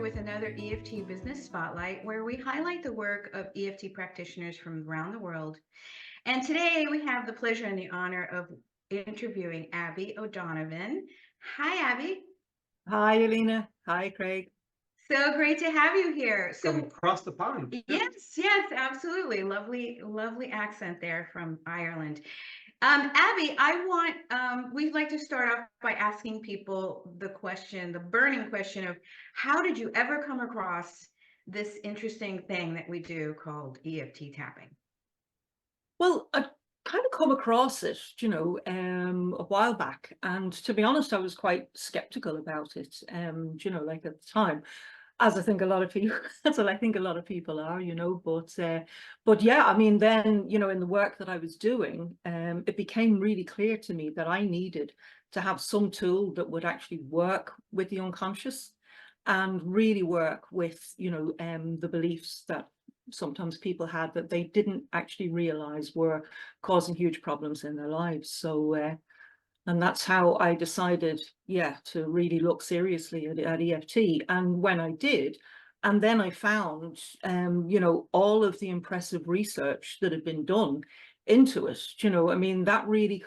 here with another EFT Business Spotlight, where we highlight the work of EFT practitioners from around the world. And today we have the pleasure and the honor of interviewing Abi O'Donovan. Hi, Abi. Hi, Alina. Hi, Craig. So great to have you here. From across the pond. Yes, absolutely. Lovely accent there from Ireland. Abi, we'd like to start off by asking people the burning question of how did you ever come across this interesting thing that we do called EFT tapping? Well, I kind of come across it, a while back, and to be honest, I was quite skeptical about it, like at the time, as I think a lot of people, that's what I think a lot of people are, but yeah, I mean, then, in the work that I was doing, it became really clear to me that I needed to have some tool that would actually work with the unconscious and really work with, the beliefs that sometimes people had that they didn't actually realize were causing huge problems in their lives. So, and that's how I decided, to really look seriously at EFT. And when I did, and then I found, all of the impressive research that had been done into it, I mean, that really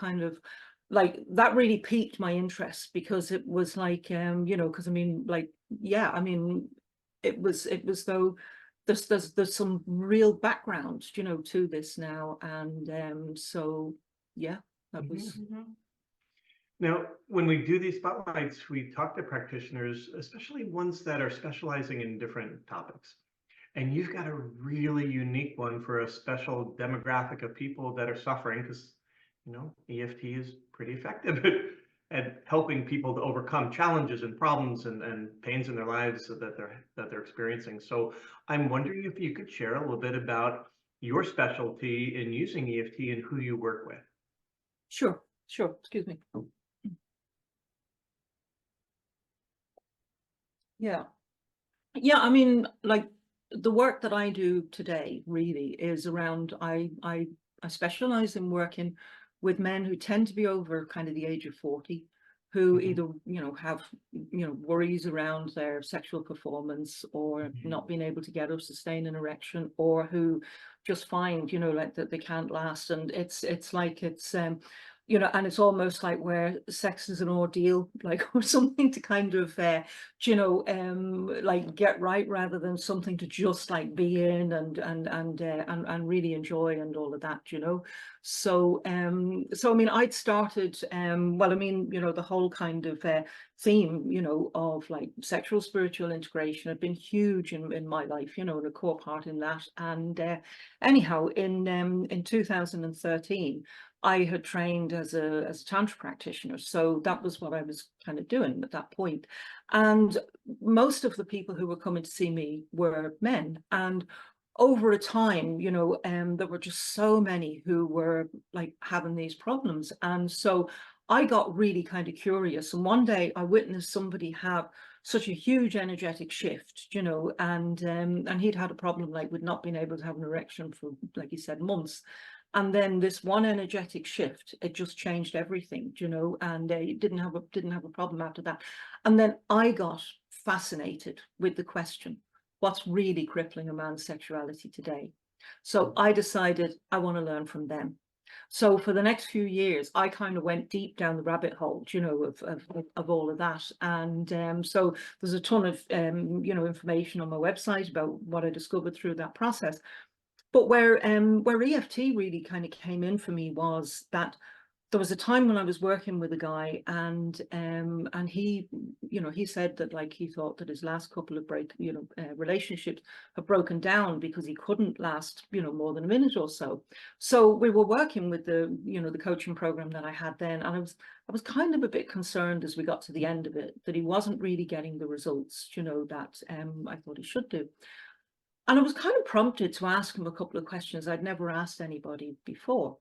that really piqued my interest, because it was like, because I mean, it was though there's some real background, to this now. And so, yeah, that was. Now, when we do these spotlights, we talk to practitioners, especially ones that are specializing in different topics. And you've got a really unique one for a special demographic of people that are suffering, because, EFT is pretty effective at helping people to overcome challenges and problems and pains in their lives that they're experiencing. So I'm wondering if you could share a little bit about your specialty in using EFT and who you work with. Sure. Excuse me. Yeah. I mean, like, the work that I do today really is around, I specialize in working with men who tend to be over kind of the age of 40, who either, have, worries around their sexual performance, or not being able to get or sustain an erection, or who just find, like that they can't last. And it's and it's almost like where sex is an ordeal, like, or something to kind of, like get right, rather than something to just like be in and really enjoy and all of that, So, so I mean, I'd started, the whole kind of theme, of like sexual spiritual integration had been huge in my life, and a core part in that. And anyhow, in 2013. I had trained as a tantra practitioner, so that was what I was kind of doing at that point. And most of the people who were coming to see me were men, and over a time, there were just so many who were like having these problems. And so I got really kind of curious, and one day I witnessed somebody have such a huge energetic shift, and he'd had a problem like with not being able to have an erection for, like he said, months. And then this one energetic shift, it just changed everything, and he didn't have a problem after that. And then I got fascinated with the question, what's really crippling a man's sexuality today? So I decided I want to learn from them. So for the next few years, I kind of went deep down the rabbit hole, of all of that. And so there's a ton of, information on my website about what I discovered through that process. But where EFT really kind of came in for me was that there was a time when I was working with a guy, and he, he said that, like, he thought that his last couple of relationships had broken down because he couldn't last, more than a minute or so. So we were working with the, the coaching program that I had then, and I was kind of a bit concerned as we got to the end of it that he wasn't really getting the results, that I thought he should do. And I was kind of prompted to ask him a couple of questions I'd never asked anybody before,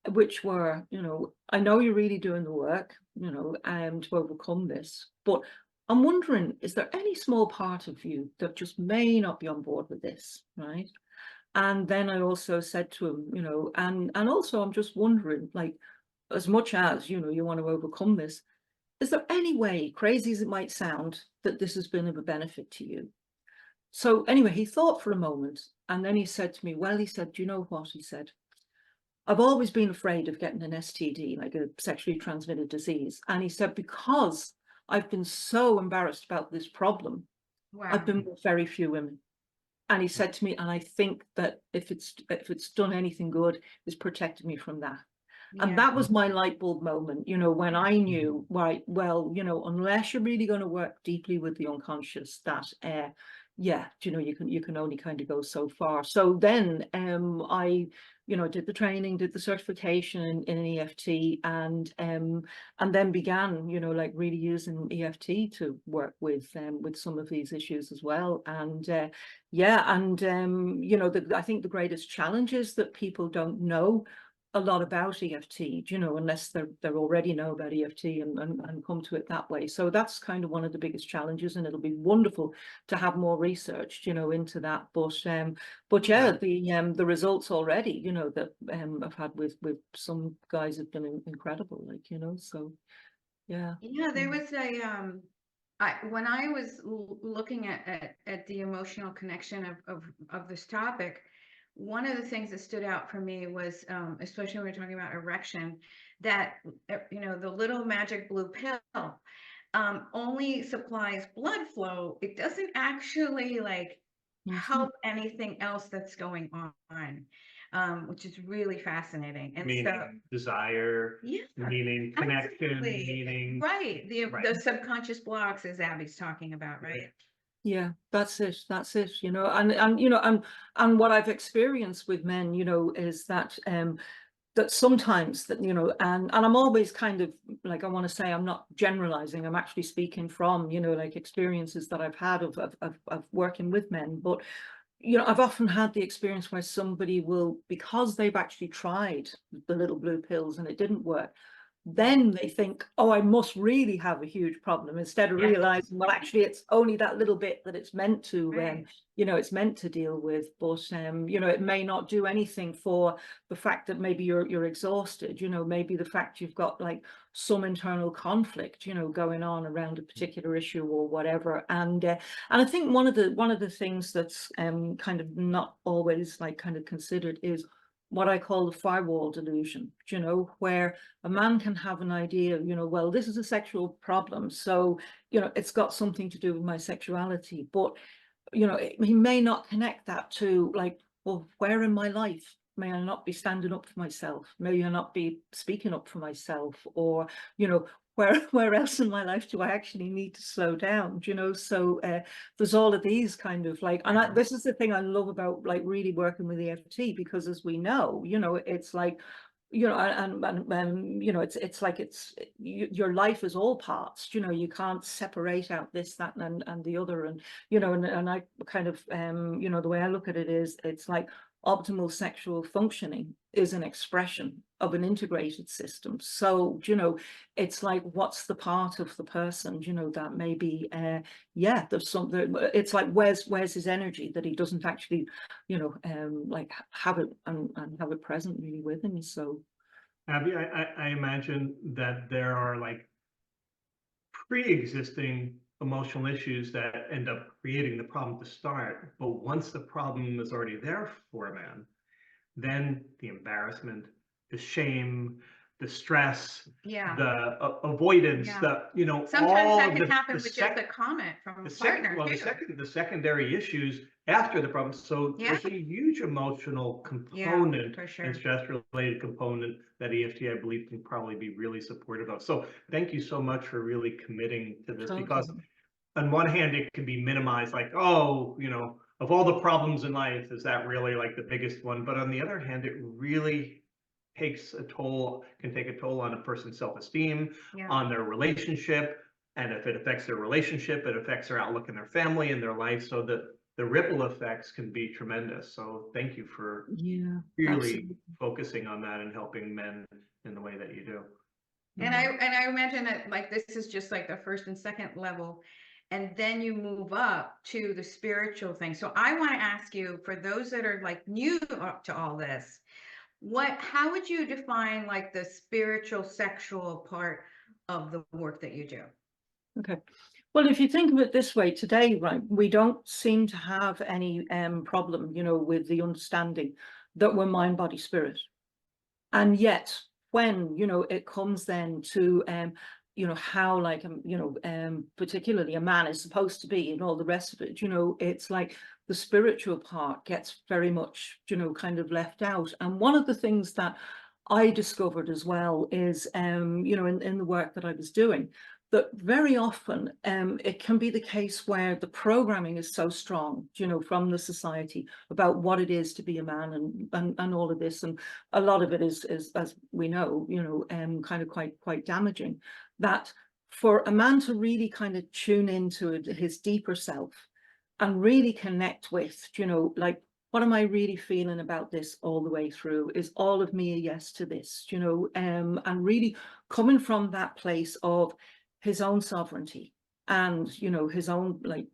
which were, I know you're really doing the work, to overcome this, but I'm wondering, is there any small part of you that just may not be on board with this, right? And then I also said to him, and also I'm just wondering, like, as much as, you want to overcome this, is there any way, crazy as it might sound, that this has been of a benefit to you? So anyway, he thought for a moment, and then he said to me, well, he said, do you know what? He said, I've always been afraid of getting an STD, like a sexually transmitted disease. And he said, because I've been so embarrassed about this problem, I've Wow. been with very few women. And he said to me, and I think that if it's done anything good, it's protected me from that. And Yeah. that was my light bulb moment, you know, when I knew, right, well, you know, unless you're really going to work deeply with the unconscious, that yeah, you know, you can only kind of go so far. So then I, you know, did the training, did the certification in EFT, and then began, you know, like really using EFT to work with some of these issues as well. And yeah, and you know, I think the greatest challenge is that people don't know a lot about EFT, you know, unless they're already know about EFT and come to it that way. So that's kind of one of the biggest challenges, and it'll be wonderful to have more research, you know, into that. But yeah, the results already, you know, that I've had with some guys have been incredible, like, you know, so yeah. Yeah, there was a when I was looking at the emotional connection of this topic, one of the things that stood out for me was, especially when we're talking about erection, that you know, the little magic blue pill only supplies blood flow. It doesn't actually like help anything else that's going on, which is really fascinating. And so, Meaning desire, yeah, meaning connection, absolutely. meaning Right. The right. subconscious blocks, as Abby's talking about, right? Yeah, that's it, you know, and you know, and what I've experienced with men, you know, is that that sometimes that, you know, and I'm always kind of like, I want to say I'm not generalizing, I'm actually speaking from, you know, like experiences that I've had of working with men. But you know, I've often had the experience where somebody will, because they've actually tried the little blue pills and it didn't work, then they think, oh, I must really have a huge problem, instead of Yes. realizing, well, actually, it's only that little bit that it's meant to, Right. you know, it's meant to deal with. But you know, it may not do anything for the fact that maybe you're exhausted. You know, maybe the fact you've got like some internal conflict, you know, going on around a particular issue or whatever. And I think one of the things that's kind of not always like kind of considered is what I call the firewall delusion, you know, where a man can have an idea, you know, well, this is a sexual problem, so, you know, it's got something to do with my sexuality. But, you know, he may not connect that to like, well, where in my life may I not be standing up for myself? May I not be speaking up for myself? Or, you know, where else in my life do I actually need to slow down? You know, so there's all of these kind of like, and this is the thing I love about like really working with EFT, because as we know, you know, it's like, you know, and you know, it's like your life is all parts, you know, you can't separate out this, that, and the other. And you know, and I kind of you know, the way I look at it is, it's like optimal sexual functioning is an expression of an integrated system. So, you know, it's like, what's the part of the person, you know, that maybe yeah, there's something, it's like, where's his energy that he doesn't actually, you know, like have it and have it present really with him. So Abby, I imagine that there are like pre-existing emotional issues that end up creating the problem to start. But once the problem is already there for a man, then the embarrassment, the shame, the stress, Yeah. the avoidance, Yeah. the, you know, Sometimes all that of can happen with just a comment from a partner well, too. the secondary issues after the problem. So Yeah. there's a huge emotional Yeah, component for sure. and stress-related component that EFT, I believe, can probably be really supportive of. So thank you so much for really committing to this, because totally. on one hand, it can be minimized, like, oh, you know, of all the problems in life, is that really like the biggest one? But on the other hand, it really takes a toll, can take a toll on a person's self-esteem, Yeah. on their relationship. And if it affects their relationship, it affects their outlook in their family and their life. So the ripple effects can be tremendous. So thank you for really Absolutely. focusing on that and helping men in the way that you do. And I imagine that like this is just like the first and second level, and then you move up to the spiritual thing. So I want to ask you, for those that are like new to all this, how would you define like the spiritual sexual part of the work that you do? Okay. Well, if you think of it this way, today, right, we don't seem to have any problem, with the understanding that we're mind, body, spirit. And yet, when, it comes then to, how, like, particularly a man is supposed to be and all the rest of it, it's like the spiritual part gets very much, kind of left out. And one of the things that I discovered as well is, in the work that I was doing, that very often it can be the case where the programming is so strong, from the society about what it is to be a man and all of this. And a lot of it is as we know, kind of quite damaging, that for a man to really kind of tune into his deeper self and really connect with, like, what am I really feeling about this all the way through? Is all of me a yes to this, and really coming from that place of his own sovereignty and, his own, like,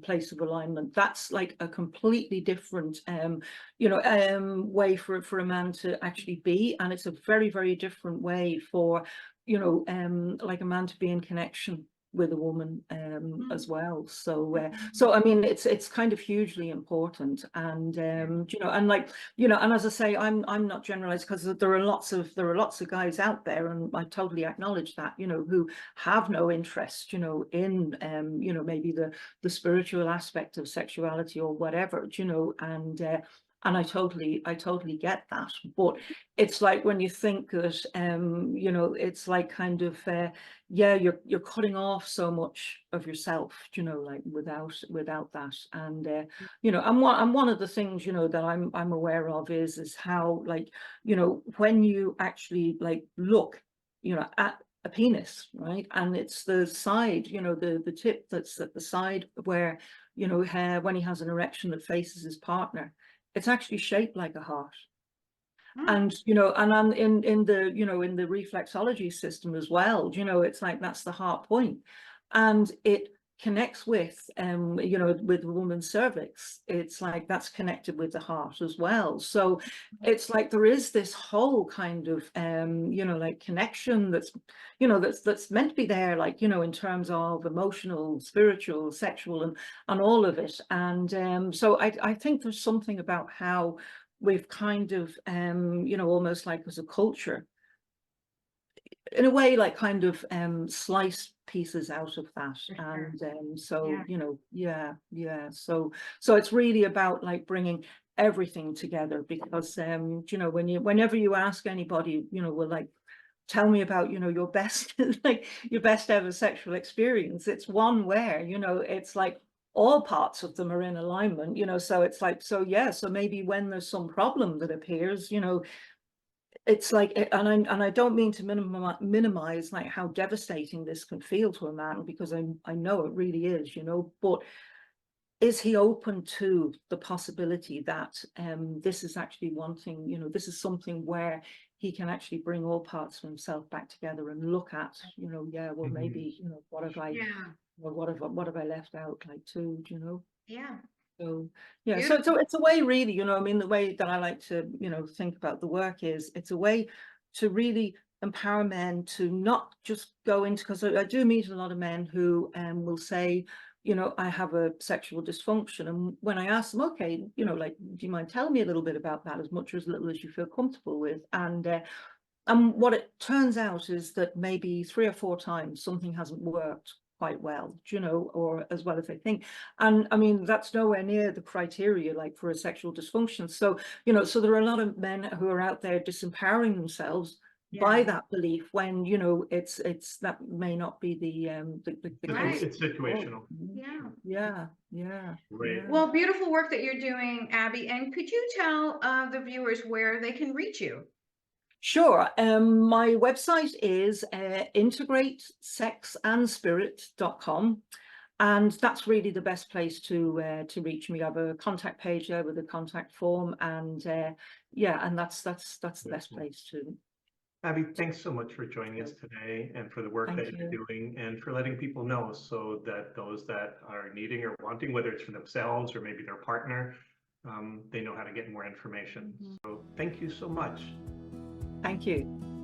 place of alignment. That's like a completely different, way for a man to actually be. And it's a very, very different way for, like a man to be in connection with a woman as well. So I mean, it's kind of hugely important. And and like, and as I say, I'm not generalized, because there are lots of guys out there, and I totally acknowledge that, who have no interest, in maybe the spiritual aspect of sexuality or whatever, and I totally get that. But it's like, when you think that it's like kind of yeah, you're cutting off so much of yourself, like without that. And and one of the things, that I'm aware of is how, like, when you actually, like, look, at a penis, right, and it's the side, the tip that's at the side where, when he has an erection that faces his partner, it's actually shaped like a heart. And and in the in the reflexology system as well, it's like that's the heart point, and it connects with with the woman's cervix. It's like that's connected with the heart as well. So it's like there is this whole kind of like connection that's that's meant to be there, like, in terms of emotional, spiritual, sexual, and all of it. And so I think there's something about how we've kind of almost like as a culture, in a way, like kind of sliced pieces out of that. For sure. And so Yeah. so it's really about, like, bringing everything together, because whenever you ask anybody, well, like, tell me about your best like your best ever sexual experience, it's one where it's like all parts of them are in alignment, so it's like, so yeah, so maybe when there's some problem that appears, it's like, and I don't mean to minimize like how devastating this can feel to a man, because I know it really is, but is he open to the possibility that this is actually wanting, this is something where he can actually bring all parts of himself back together and look at, yeah, well, maybe, what have I, Yeah. well, what have I left out, like, too, Yeah. So yeah, so Beautiful. it's a way, really, I mean, the way that I like to, think about the work is, it's a way to really empower men to not just go into, because I do meet a lot of men who will say, I have a sexual dysfunction. And when I ask them, okay, like, do you mind telling me a little bit about that, as much or as little as you feel comfortable with? And what it turns out is that maybe 3 or 4 times something hasn't worked quite well, or as well as they think. And I mean, that's nowhere near the criteria, like, for a sexual dysfunction. So, so there are a lot of men who are out there disempowering themselves by Yeah. that belief, when, it's that may not be the Right. case. It's situational. Yeah. Right. Well, beautiful work that you're doing, Abby. And could you tell the viewers where they can reach you? Sure. My website is integratesexandspirit.com. And that's really the best place to reach me. I have a contact page there with a contact form, and yeah, and that's the best place to. Abby, thanks so much for joining us today, and for the work Thank that you're you. doing, and for letting people know, so that those that are needing or wanting, whether it's for themselves or maybe their partner, they know how to get more information. So thank you so much. Thank you.